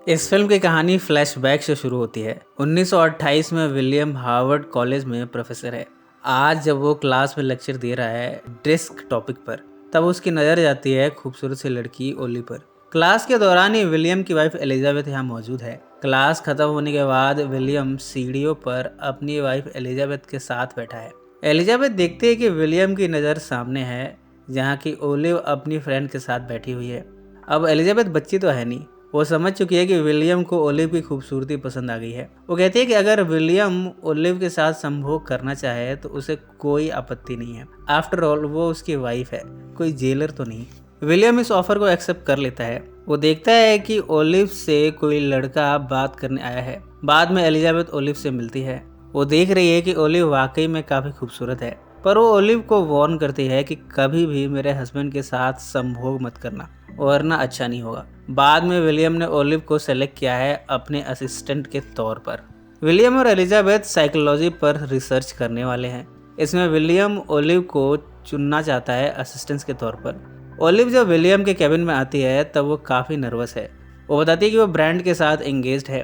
इस फिल्म की कहानी फ्लैशबैक से शुरू होती है। 1928 में विलियम हार्वर्ड कॉलेज में प्रोफेसर है। आज जब वो क्लास में लेक्चर दे रहा है डिस्क टॉपिक पर, तब उसकी नज़र जाती है खूबसूरत सी लड़की ओली पर। क्लास के दौरान ही विलियम की वाइफ एलिजाबेथ यहाँ मौजूद है। क्लास खत्म होने के बाद विलियम सीढ़ियों पर अपनी वाइफ एलिजाबेथ के साथ बैठा है। एलिजाबेथ देखती है कि विलियम की नज़र सामने है, जहाँ की ओलिव अपनी फ्रेंड के साथ बैठी हुई है। अब एलिजाबेथ बच्ची तो है नहीं, वो समझ चुकी है कि विलियम को ओलिव की खूबसूरती पसंद आ गई है। वो कहती है कि अगर विलियम ओलिव के साथ संभोग करना चाहे तो उसे कोई आपत्ति नहीं है। आफ्टर ऑल वो उसकी वाइफ है, कोई जेलर तो नहीं। विलियम इस ऑफर को एक्सेप्ट कर लेता है। वो देखता है कि ओलिव से कोई लड़का बात करने आया है। बाद में एलिजाबेथ ओलिव से मिलती है। वो देख रही है कि ओलिव वाकई में काफ़ी खूबसूरत है, पर वो ओलिव को वार्न करती है कि कभी भी मेरे हस्बैंड के साथ संभोग मत करना, वरना अच्छा नहीं होगा। बाद में विलियम ने ओलिव को सेलेक्ट किया है अपने असिस्टेंट के तौर पर। विलियम और एलिजाबेथ साइकोलॉजी पर रिसर्च करने वाले हैं। इसमें विलियम ओलिव को चुनना चाहता है असिस्टेंट के तौर पर। ओलिव जब विलियम के कैबिन में आती है तब वो काफ़ी नर्वस है। वो बताती है कि वो ब्रांड के साथ एंगेज्ड है,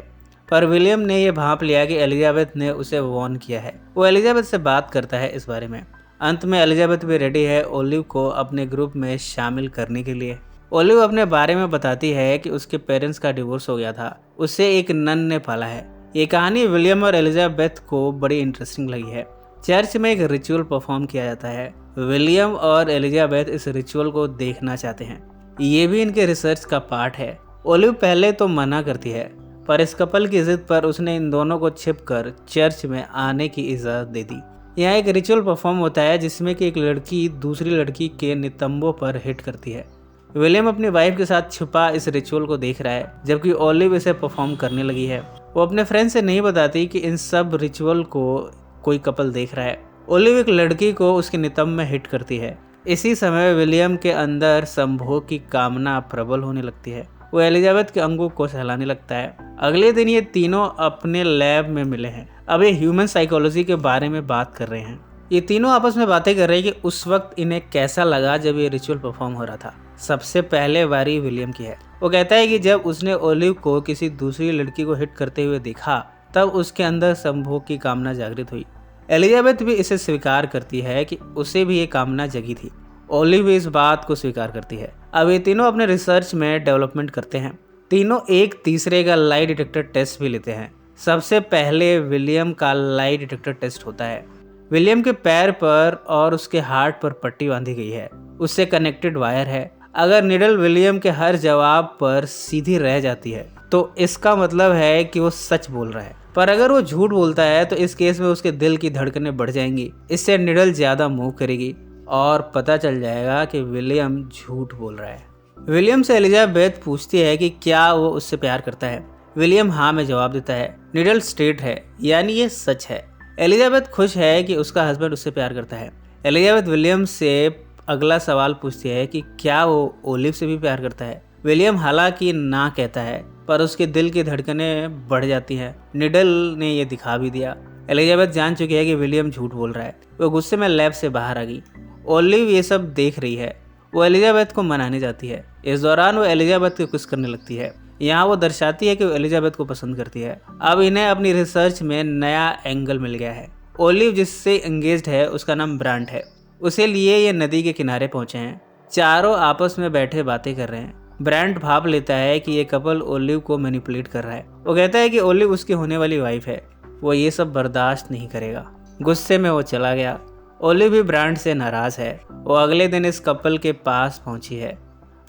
पर विलियम ने यह भांप लिया कि एलिजाबेथ ने उसे वार्न किया है। वो एलिजाबेथ से बात करता है इस बारे में। अंत में एलिजाबेथ भी रेडी है ओलिव को अपने ग्रुप में शामिल करने के लिए। ओलिव अपने बारे में बताती है कि उसके पेरेंट्स का डिवोर्स हो गया था, उसे एक नन ने पाला है। ये कहानी विलियम और एलिजाबेथ को बड़ी इंटरेस्टिंग लगी है। चर्च में एक रिचुअल परफॉर्म किया जाता है। विलियम और एलिजाबेथ इस रिचुअल को देखना चाहते हैं। ये भी इनके रिसर्च का पार्ट है। ओलिव पहले तो मना करती है, पर इस कपल की जिद पर उसने इन दोनों को छिपकर चर्च में आने की इजाज़त दे दी। यहाँ एक रिचुअल परफॉर्म होता है जिसमें कि एक लड़की दूसरी लड़की के नितंबों पर हिट करती है। विलियम अपनी वाइफ के साथ छुपा इस रिचुअल को देख रहा है, जबकि ओलिव इसे परफॉर्म करने लगी है। वो अपने फ्रेंड से नहीं बताती कि इन सब रिचुअल को कोई कपल देख रहा है। ओलिव एक लड़की को उसके नितंब में हिट करती है। इसी समय विलियम के अंदर संभोग की कामना प्रबल होने लगती है। वो एलिजाबेथ के अंगों को सहलाने लगता है। अगले दिन ये तीनों अपने लैब में मिले हैं। अब ये ह्यूमन साइकोलॉजी के बारे में बात कर रहे हैं। ये तीनों आपस में बातें कर रहे हैं कि उस वक्त इन्हें कैसा लगा जब ये रिचुअल परफॉर्म हो रहा था। सबसे पहले बारी विलियम की है। वो कहता है कि जब उसने ओलिव को किसी दूसरी लड़की को हिट करते हुए देखा, तब उसके अंदर संभोग की कामना जागृत हुई। एलिजाबेथ भी इसे स्वीकार करती है कि उसे भी ये कामना जगी थी। ओलिव भी इस बात को स्वीकार करती है। अब ये तीनों अपने रिसर्च में डेवलपमेंट करते हैं। तीनों एक तीसरे का लाई डिटेक्टर टेस्ट भी लेते हैं। सबसे पहले विलियम का लाई डिटेक्टर टेस्ट होता है। विलियम के पैर पर और उसके हार्ट पर पट्टी बांधी गई है, उससे कनेक्टेड वायर है। अगर निडल विलियम के हर जवाब पर सीधी रह जाती है तो इसका मतलब है कि वो सच बोल रहा है, पर अगर वो झूठ बोलता है तो इस केस में उसके दिल की धड़कनें बढ़ जाएंगी। इससे निडल ज़्यादा मूव करेगी और पता चल जाएगा कि विलियम झूठ बोल रहा है। विलियम से एलिजाबेथ पूछती है कि क्या वो उससे प्यार करता है। विलियम हाँ में जवाब देता है। निडल स्ट्रेट है, यानी ये सच है। एलिजाबेथ खुश है कि उसका हस्बैंड उससे प्यार करता है। एलिजाबेथ विलियम से अगला सवाल पूछती है कि क्या वो ओलिव से भी प्यार करता है। विलियम हालांकि ना कहता है, पर उसके दिल की धड़कनें बढ़ जाती हैं। निडल ने ये दिखा भी दिया। एलिजाबेथ जान चुकी है कि विलियम झूठ बोल रहा है। वो गुस्से में लैब से बाहर आ गई। ओलिव ये सब देख रही है। वो एलिजाबेथ को मनाने जाती है। इस दौरान वो एलिजाबेथ को किस करने लगती है। यहाँ वो दर्शाती है कि वो एलिजाबेथ को पसंद करती है। अब इन्हें अपनी रिसर्च में नया एंगल मिल गया है। ओलिव जिससे एंगेज्ड है उसका नाम ब्रांड है। उसे लिए ये नदी के किनारे पहुंचे हैं। चारों आपस में बैठे बातें कर रहे हैं। ब्रांड भाप लेता है कि ये कपल ओलिव को मैनिपुलेट कर रहा है। वो कहता है कि ओलिव उसकी होने वाली वाइफ है, वो ये सब बर्दाश्त नहीं करेगा। गुस्से में वो चला गया। ओलिव भी ब्रांड से नाराज है। वो अगले दिन इस कपल के पास पहुंची है।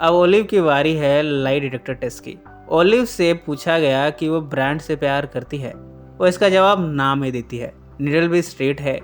अब ओलिव की बारी है लाई डिटेक्टर टेस्ट की। ओलिव से पूछा गया कि वो ब्रांड से प्यार करती है। वो इसका जवाब ना में देती है। निडल भी स्ट्रेट है,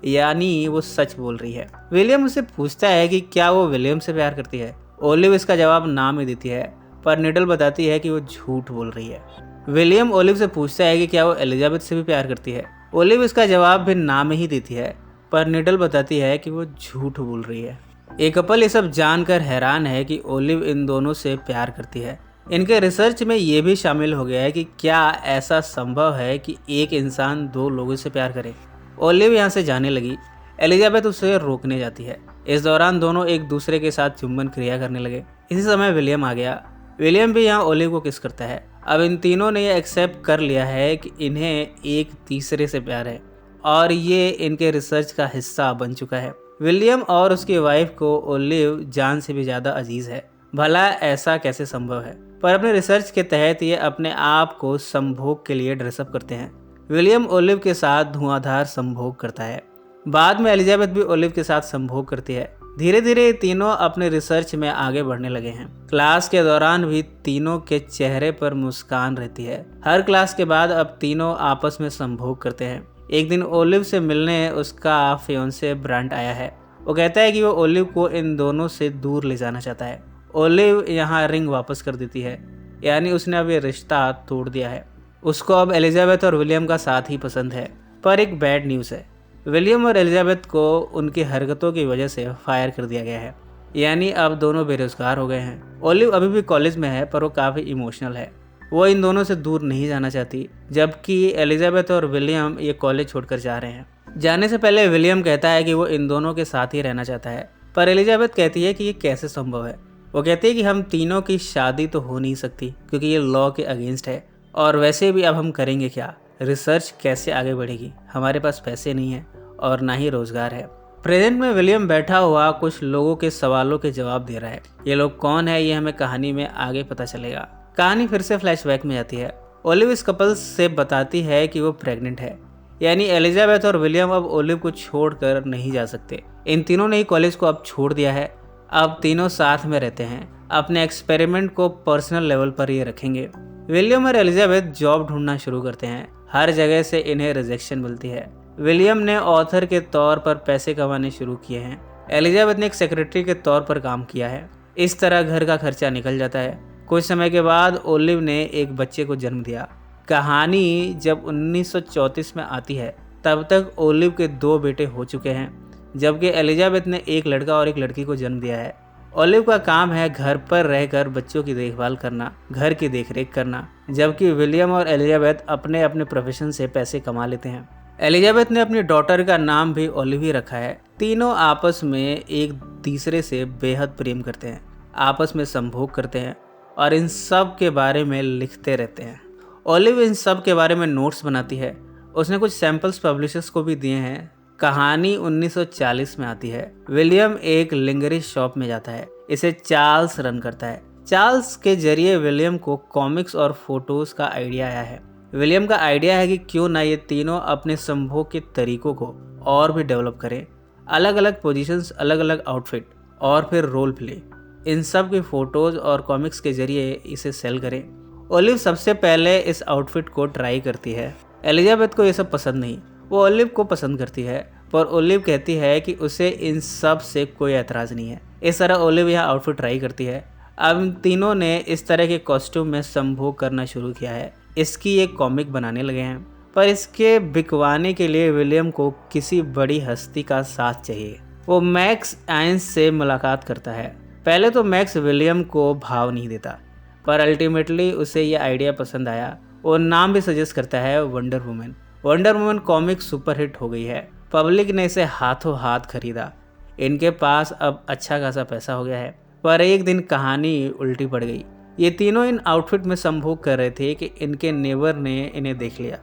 यानी वो सच बोल रही है। विलियम उससे पूछता है कि क्या वो विलियम से प्यार करती है। ओलिव इसका जवाब ना में देती है, पर निडल बताती है कि वो झूठ बोल रही है। विलियम ओलिव से पूछता है कि क्या वो एलिजाबेथ से भी प्यार करती है। ओलिव इसका जवाब भी ना में ही देती है, पर निडल बताती है कि वो झूठ बोल रही है। ये कपल ये सब जानकर हैरान है कि ओलिव इन दोनों से प्यार करती है। इनके रिसर्च में ये भी शामिल हो गया है कि क्या ऐसा संभव है कि एक इंसान दो लोगों से प्यार करे। ओलिव यहाँ से जाने लगी। एलिजाबेथ उसे रोकने जाती है। इस दौरान दोनों एक दूसरे के साथ चुंबन क्रिया करने लगे। इसी समय विलियम आ गया। विलियम भी यहाँ ओलिव को किस करता है। अब इन तीनों ने ये एक्सेप्ट कर लिया है कि इन्हें एक तीसरे से प्यार है और ये इनके रिसर्च का हिस्सा बन चुका है। विलियम और उसकी वाइफ को ओलिव जान से भी ज़्यादा अजीज है। भला ऐसा कैसे संभव है? पर अपने रिसर्च के तहत ये अपने आप को संभोग के लिए ड्रेसअप करते हैं। विलियम ओलिव के साथ धुआंधार संभोग करता है। बाद में एलिजाबेथ भी ओलिव के साथ संभोग करती है। धीरे धीरे ये तीनों अपने रिसर्च में आगे बढ़ने लगे हैं। क्लास के दौरान भी तीनों के चेहरे पर मुस्कान रहती है। हर क्लास के बाद अब तीनों आपस में संभोग करते हैं। एक दिन ओलिव से मिलने उसका फियोंसे ब्रांट आया है। वो कहता है कि वो ओलिव को इन दोनों से दूर ले जाना चाहता है। ओलिव यहाँ रिंग वापस कर देती है, यानी उसने अब ये रिश्ता तोड़ दिया है। उसको अब एलिजाबेथ और विलियम का साथ ही पसंद है। पर एक बैड न्यूज़ है, विलियम और एलिजाबेथ को उनकी हरकतों की वजह से फायर कर दिया गया है, यानी अब दोनों बेरोजगार हो गए हैं। ओलिव अभी भी कॉलेज में है पर वो काफ़ी इमोशनल है। वो इन दोनों से दूर नहीं जाना चाहती, जबकि एलिजाबेथ और विलियम ये कॉलेज छोड़कर जा रहे हैं। जाने से पहले विलियम कहता है कि वो इन दोनों के साथ ही रहना चाहता है, पर एलिजाबेथ कहती है कि ये कैसे संभव है। वो कहती है कि हम तीनों की शादी तो हो नहीं सकती क्योंकि ये लॉ के अगेंस्ट है, और वैसे भी अब हम करेंगे क्या? रिसर्च कैसे आगे बढ़ेगी? हमारे पास पैसे नहीं है और ना ही रोजगार है। प्रेजेंट में विलियम बैठा हुआ कुछ लोगों के सवालों के जवाब दे रहा है। ये लोग कौन है ये हमें कहानी में आगे पता चलेगा। कहानी फिर से फ्लैशबैक में जाती है। ओलिव इस कपल से बताती है कि वो प्रेग्नेंट है, यानी एलिजाबेथ और विलियम अब ओलिव को छोड़कर नहीं जा सकते। इन तीनों ने ही कॉलेज को अब छोड़ दिया है। अब तीनों साथ में रहते हैं, अपने एक्सपेरिमेंट को पर्सनल लेवल पर ही रखेंगे। विलियम और एलिजाबेथ जॉब ढूंढना शुरू करते हैं। हर जगह से इन्हें रिजेक्शन मिलती है। विलियम ने ऑथर के तौर पर पैसे कमाने शुरू किए हैं। एलिजाबेथ ने एक सेक्रेटरी के तौर पर काम किया है। इस तरह घर का खर्चा निकल जाता है। कुछ समय के बाद ओलिव ने एक बच्चे को जन्म दिया। कहानी जब 1934 में आती है तब तक ओलिव के 2 बेटे हो चुके हैं, जबकि एलिजाबेथ ने एक लड़का और एक लड़की को जन्म दिया है। ओलिव का काम है घर पर रहकर बच्चों की देखभाल करना, घर की देखरेख करना, जबकि विलियम और एलिजाबेथ अपने अपने प्रोफेशन से पैसे कमा लेते हैं। एलिजाबेथ ने अपनी डॉटर का नाम भी ओलिव ही रखा है। तीनों आपस में एक तीसरे से बेहद प्रेम करते हैं, आपस में संभोग करते हैं और इन सब के बारे में लिखते रहते हैं। ओलिव इन सब के बारे में नोट्स बनाती है। उसने कुछ सैंपल्स पब्लिशर्स को भी दिए हैं। कहानी 1940 में आती है। विलियम एक लिंगरिश शॉप में जाता है। इसे चार्ल्स रन करता है। चार्ल्स के जरिए विलियम को कॉमिक्स और फोटोज का आइडिया आया है। विलियम का आइडिया है कि क्यों ना ये तीनों अपने संभोग के तरीकों को और भी डेवलप करें। अलग अलग पोजीशंस, अलग अलग आउटफिट और फिर रोल प्ले, इन सब की फोटोज और कॉमिक्स के जरिए इसे सेल करें। ओलिव सबसे पहले इस आउटफिट को ट्राई करती है। एलिजाबेथ को ये सब पसंद नहीं। वो ओलिव को पसंद करती है, पर ओलिव कहती है कि उसे इन सब से कोई एतराज़ नहीं है। इस तरह ओलिव यह आउटफिट ट्राई करती है। अब इन तीनों ने इस तरह के कॉस्ट्यूम में संभोग करना शुरू किया है। इसकी एक कॉमिक बनाने लगे हैं, पर इसके बिकवाने के लिए विलियम को किसी बड़ी हस्ती का साथ चाहिए। वो मैक्स आइंस से मुलाकात करता है। पहले तो मैक्स विलियम को भाव नहीं देता, पर अल्टीमेटली उसे ये आइडिया पसंद आया। वो नाम भी सजेस्ट करता है, wonder woman. Wonder woman comic superhit हो गई है। पब्लिक ने इसे हाथों हाथ खरीदा। इनके पास अब अच्छा खासा पैसा हो गया है। पर एक दिन कहानी उल्टी पड़ गई। ये तीनों इन आउटफिट में संभोग कर रहे थे कि इनके नेबर ने इन्हें देख लिया।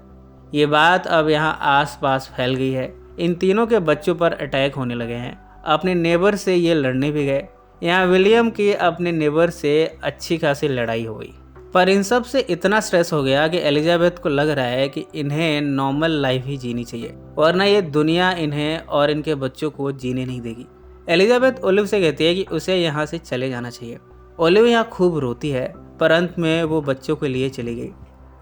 ये बात अब यहाँ आसपास फैल गई है। इन तीनों के बच्चों पर अटैक होने लगे हैं। अपने नेबर से ये लड़ने भी गए। यहाँ विलियम की अपने नेबर से अच्छी खासी लड़ाई हो गई। पर इन सब से इतना स्ट्रेस हो गया कि एलिजाबेथ को लग रहा है कि इन्हें नॉर्मल लाइफ ही जीनी चाहिए, वरना ये दुनिया इन्हें और इनके बच्चों को जीने नहीं देगी। एलिजाबेथ ओलिव से कहती है कि उसे यहाँ से चले जाना चाहिए। ओलिव यहाँ खूब रोती है, पर अंत में वो बच्चों के लिए चली गई।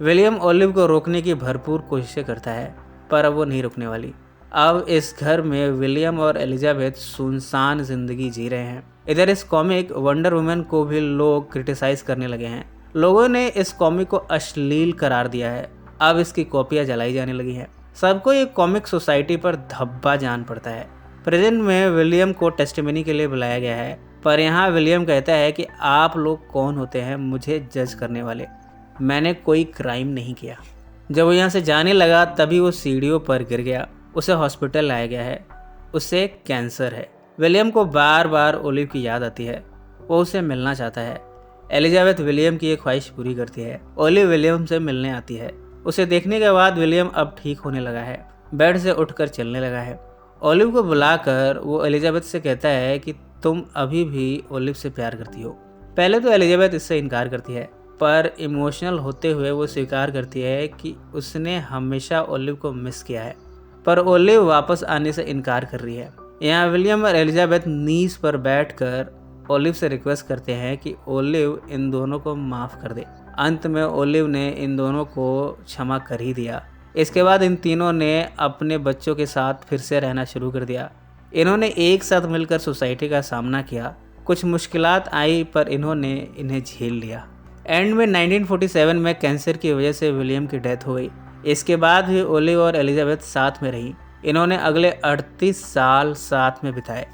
विलियम ओलिव को रोकने की भरपूर कोशिशें करता है, पर अब वो नहीं रुकने वाली। अब इस घर में विलियम और एलिजाबेथ सुनसान जिंदगी जी रहे हैं। इधर इस कॉमिक वंडर वुमन को भी लोग क्रिटिसाइज करने लगे हैं। लोगों ने इस कॉमिक को अश्लील करार दिया है। अब इसकी कॉपियां जलाई जाने लगी हैं। सबको ये कॉमिक सोसाइटी पर धब्बा जान पड़ता है। प्रेजेंट में विलियम को टेस्टिमनी के लिए बुलाया गया है, पर यहाँ विलियम कहता है कि आप लोग कौन होते हैं मुझे जज करने वाले? मैंने कोई क्राइम नहीं किया। जब वो यहाँ से जाने लगा तभी वो सीढ़ियों पर गिर गया। उसे हॉस्पिटल लाया गया है। उसे कैंसर है। विलियम को बार बार ओलिव की याद आती है। वो उसे मिलना चाहता है। एलिजाबेथ विलियम की एक ख्वाहिश पूरी करती है। ओलिव विलियम से मिलने आती है। उसे देखने के बाद विलियम अब ठीक होने लगा है, बेड से उठकर चलने लगा है। ओलिव को बुलाकर वो एलिजाबेथ से कहता है कि तुम अभी भी ओलिव से प्यार करती हो। पहले तो एलिजाबेथ इससे इनकार करती है, पर इमोशनल होते हुए वो स्वीकार करती है कि उसने हमेशा ओलिव को मिस किया है, पर ओलिव वापस आने से इनकार कर रही है। यहाँ विलियम और एलिजाबेथ नीज पर बैठकर ओलिव से रिक्वेस्ट करते हैं कि ओलिव इन दोनों को माफ़ कर दे। अंत में ओलिव ने इन दोनों को क्षमा कर ही दिया। इसके बाद इन तीनों ने अपने बच्चों के साथ फिर से रहना शुरू कर दिया। इन्होंने एक साथ मिलकर सोसाइटी का सामना किया। कुछ मुश्किलात आई पर इन्होंने इन्हें झेल लिया। एंड में 1947 में कैंसर की वजह से विलियम की डेथ हो गई। इसके बाद भी ओलिव और एलिजाबेथ साथ में रहीं। इन्होंने अगले 38 साल साथ में बिताए।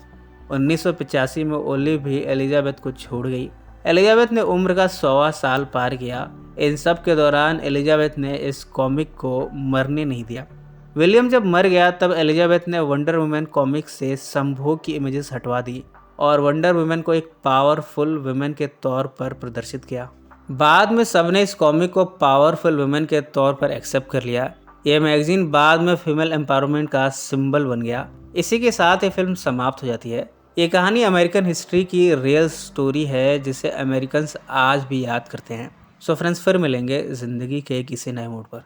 1985 में ओलिव भी एलिजाबेथ को छोड़ गई। एलिजाबेथ ने उम्र का 100वां साल पार किया। इन सब के दौरान एलिजाबेथ ने इस कॉमिक को मरने नहीं दिया। विलियम जब मर गया तब एलिजाबेथ ने वंडर वुमेन कॉमिक से संभोग की इमेजेस हटवा दी और वंडर वुमेन को एक पावरफुल वुमेन के तौर पर प्रदर्शित किया। बाद में सबने इस कॉमिक को पावरफुल वुमेन के तौर पर एक्सेप्ट कर लिया। यह मैगजीन बाद में फीमेल एम्पावरमेंट का सिंबल बन गया। इसी के साथ ये फिल्म समाप्त हो जाती है। ये कहानी अमेरिकन हिस्ट्री की रियल स्टोरी है जिसे अमेरिकन्स आज भी याद करते हैं। सो फ्रेंड्स, फिर मिलेंगे ज़िंदगी के किसी नए मोड़ पर।